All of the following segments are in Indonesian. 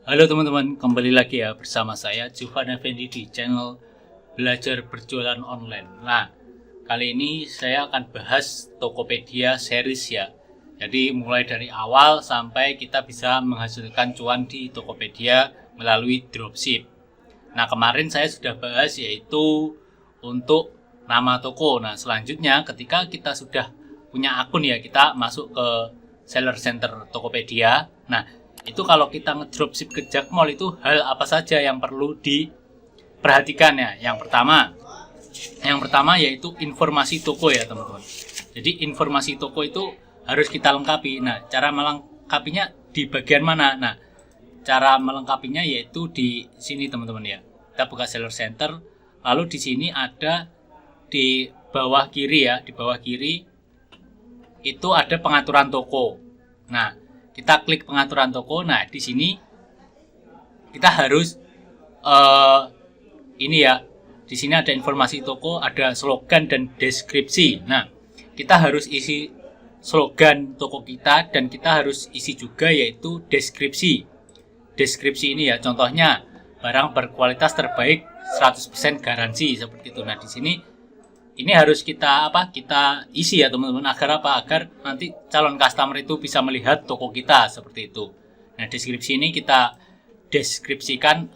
Halo teman-teman, kembali lagi ya bersama saya Jovan Effendi di channel Belajar Berjualan Online. Nah, kali ini saya akan bahas Tokopedia series ya. Jadi mulai dari awal sampai kita bisa menghasilkan cuan di Tokopedia melalui dropship. Nah, kemarin saya sudah bahas yaitu untuk nama toko. Nah, selanjutnya ketika kita sudah punya akun ya, kita masuk ke seller center Tokopedia. Nah, itu kalau kita ngedropship ke Jakmall itu hal apa saja yang perlu diperhatikan ya. Yang pertama yaitu informasi toko ya teman-teman. Jadi informasi toko itu harus kita lengkapi. Nah, cara melengkapinya di bagian mana? Nah, cara melengkapinya yaitu di sini teman-teman ya. Kita buka seller center, lalu di sini ada di bawah kiri ya, di bawah kiri itu ada pengaturan toko. Nah, kita klik pengaturan toko. Nah, di sini kita harus ini ya. Di sini ada informasi toko, ada slogan dan deskripsi. Nah, kita harus isi slogan toko kita dan kita harus isi juga yaitu deskripsi. Deskripsi ini ya, contohnya barang berkualitas terbaik 100% garansi seperti itu. Nah, di sini ini harus kita isi ya teman-teman, agar nanti calon customer itu bisa melihat toko kita seperti itu. Nah, deskripsi ini kita deskripsikan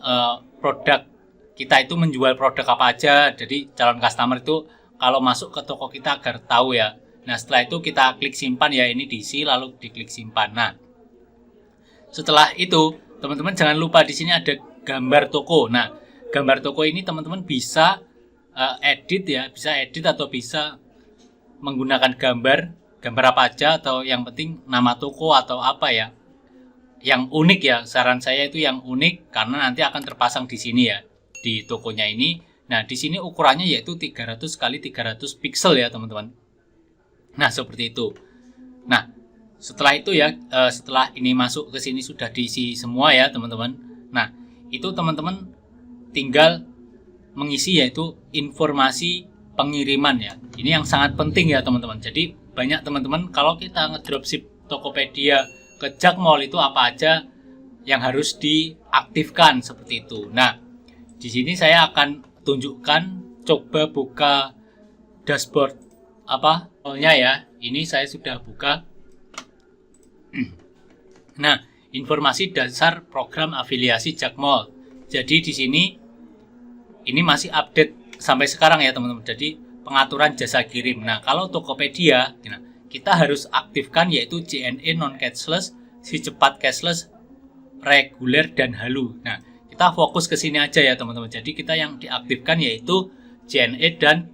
produk kita itu menjual produk apa aja, jadi calon customer itu kalau masuk ke toko kita agar tahu ya. Nah, setelah itu kita klik simpan ya, ini diisi lalu diklik simpan. Nah, setelah itu teman-teman jangan lupa di sini ada gambar toko. Nah, gambar toko ini teman-teman bisa edit ya, bisa edit atau bisa menggunakan gambar apa aja, atau yang penting nama toko atau apa ya yang unik ya. Saran saya itu yang unik karena nanti akan terpasang di sini ya, di tokonya ini. Nah, di sini ukurannya yaitu 300 kali 300 pixel ya teman-teman. Nah, seperti itu. Nah, setelah itu ya, setelah ini masuk ke sini sudah diisi semua ya teman-teman. Nah, itu teman-teman tinggal mengisi yaitu informasi pengiriman ya. Ini yang sangat penting ya teman-teman. Jadi banyak teman-teman kalau kita ngedropship Tokopedia ke Jakmall itu apa aja yang harus diaktifkan seperti itu. Nah, di sini saya akan tunjukkan, coba buka dashboard ya. Ini saya sudah buka. Nah, informasi dasar program afiliasi Jakmall. Jadi di sini ini masih update sampai sekarang ya teman-teman. Jadi pengaturan jasa kirim. Nah, kalau Tokopedia, kita harus aktifkan yaitu JNE non cashless, si cepat cashless, reguler dan halu. Nah, kita fokus ke sini aja ya teman-teman. Jadi kita yang diaktifkan yaitu JNE dan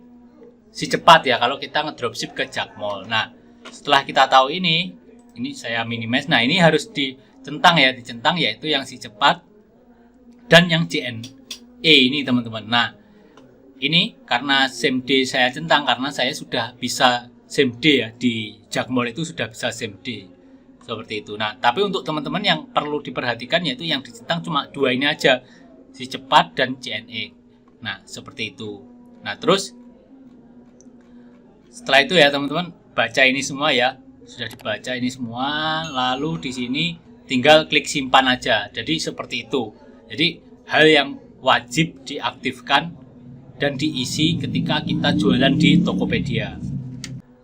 si cepat ya kalau kita ngedropship ke Jakmall. Nah, setelah kita tahu ini saya minimize. Nah, ini harus dicentang yaitu yang si cepat dan yang JNE ini teman-teman. Nah, ini karena same day saya centang karena saya sudah bisa same day ya, di Jakmall itu sudah bisa same day seperti itu. Nah, tapi untuk teman-teman yang perlu diperhatikan yaitu yang dicentang cuma dua ini aja, si cepat dan JNE. Nah, seperti itu. Nah, terus setelah itu ya teman-teman baca ini semua ya, sudah dibaca ini semua, lalu di sini tinggal klik simpan aja. Jadi seperti itu. Jadi hal yang wajib diaktifkan dan diisi ketika kita jualan di Tokopedia.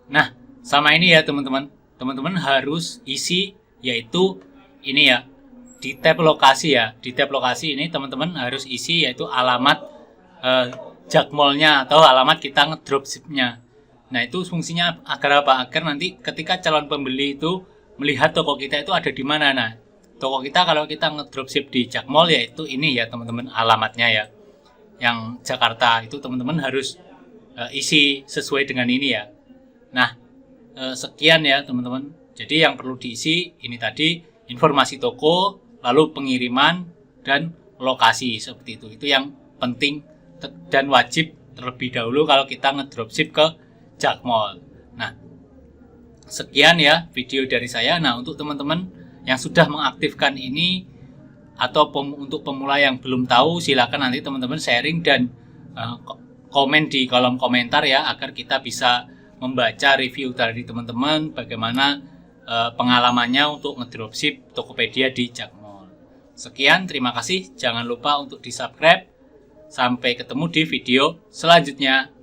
Nah, sama ini ya teman-teman. Teman-teman harus isi yaitu ini ya, di tab lokasi ya. Di tab lokasi ini teman-teman harus isi yaitu alamat Jakmallnya atau alamat kita ngedropshipnya. Nah, itu fungsinya agar apa? Agar nanti ketika calon pembeli itu melihat toko kita itu ada di mana. Nah, toko kita kalau kita ngedropship di Jakmall yaitu ini ya teman-teman, alamatnya ya. Yang Jakarta itu teman-teman harus isi sesuai dengan ini ya. Nah, sekian ya teman-teman. Jadi yang perlu diisi ini tadi informasi toko, lalu pengiriman dan lokasi seperti itu. Itu yang penting dan wajib terlebih dahulu kalau kita ngedropship ke Jakmall. Nah, sekian ya video dari saya. Nah, untuk teman-teman yang sudah mengaktifkan ini atau untuk pemula yang belum tahu, silakan nanti teman-teman sharing dan komen di kolom komentar ya, agar kita bisa membaca review dari teman-teman bagaimana pengalamannya untuk ngedropship Tokopedia di Jakmall. Sekian, terima kasih. Jangan lupa untuk di-subscribe. Sampai ketemu di video selanjutnya.